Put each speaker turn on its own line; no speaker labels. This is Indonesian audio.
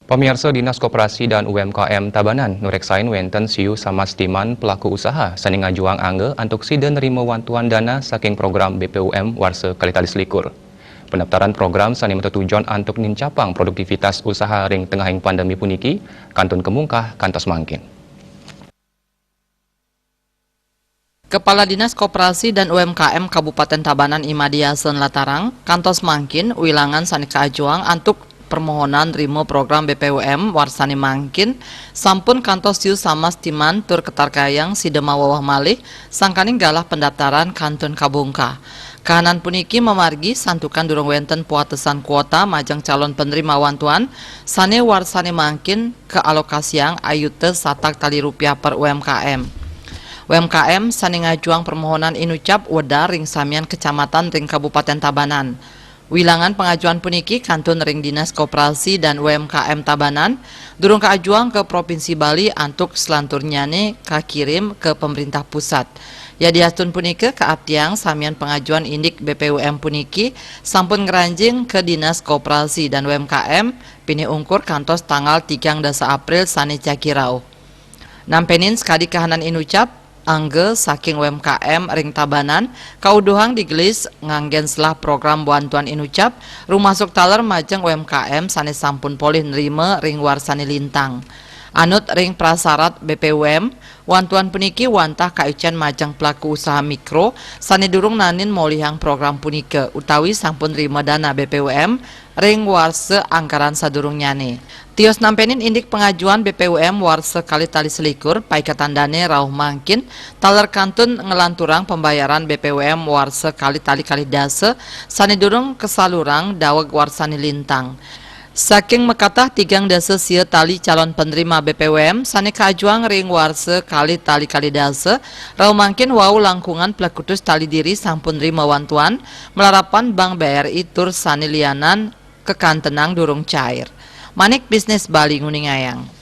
Pemirsa Dinas Koperasi dan UMKM Tabanan, nureksain wenten siu sama stiman pelaku usaha sani ngajuang angge antuk sida nerima wantuan dana saking program BPUM Warsa Kalitali Selikur. Pendaftaran program sani tujuan antuk nincapang produktivitas usaha ring tengahing pandemi puniki, kantun kemungkah kantos mangkin.
Kepala Dinas Koperasi dan UMKM Kabupaten Tabanan Imadiasen Latarang, kantos mangkin wilangan sani kaajuang antuk permohonan rimo program BPUM warsani mangkin sampun kantos siu sama stiman tur ketarkayang sidema wawah malih sangkaning galah pendaftaran kantun kabungka. Kahanan puniki memargi santukan durung wenten puatesan kuota majang calon penerima wantuan sane warsani mangkin ke alokasiang ayute satak tali rupiah per UMKM. UMKM sani ngajuang permohonan inucap wedar ring samian kecamatan ring Kabupaten Tabanan. Wilangan pengajuan puniki kantun ring Dinas Koperasi dan UMKM Tabanan durung kaajuang ke Provinsi Bali antuk selanturnyane kakirim ke pemerintah pusat. Ya diastun puniki keaptiang samian pengajuan indik BPUM puniki sampun ngeranjing ke Dinas Koperasi dan UMKM pini ungkur kantos tanggal 13 April sani cakirau. Nampenin sekali kahanan inucap angge saking UMKM ring Tabanan kauduhang digelis nganggen selah program bantuan inucap rumasuk taler majeng UMKM sane sampun polih nerima ring warsani lintang. Anut ring prasarat BPUM, wantuan puniki wantah kaucan majang pelaku usaha mikro sane durung nanin molihang program punike utawi sampun rima dana BPUM ring warse anggaran sadurung nyane. Tios nampenin indik pengajuan BPUM Warsa Kalitali Selikur paikatandane rauh mangkin taler kantun ngelanturang pembayaran BPUM Warsa Kalitali Kalidase sani durung kesalurang daweg warsani lintang. Saking mekatah tigang dasa sia tali calon penerima BPUM sani kaajuang ring Warsa Kalitali Kalidase rauh mangkin wau langkungan plekutus tali diri sampun rima wantuan melarapan Bank BRI tur sani lianan kekantenang durung cair. Manik Bisnis Bali Nguningayang.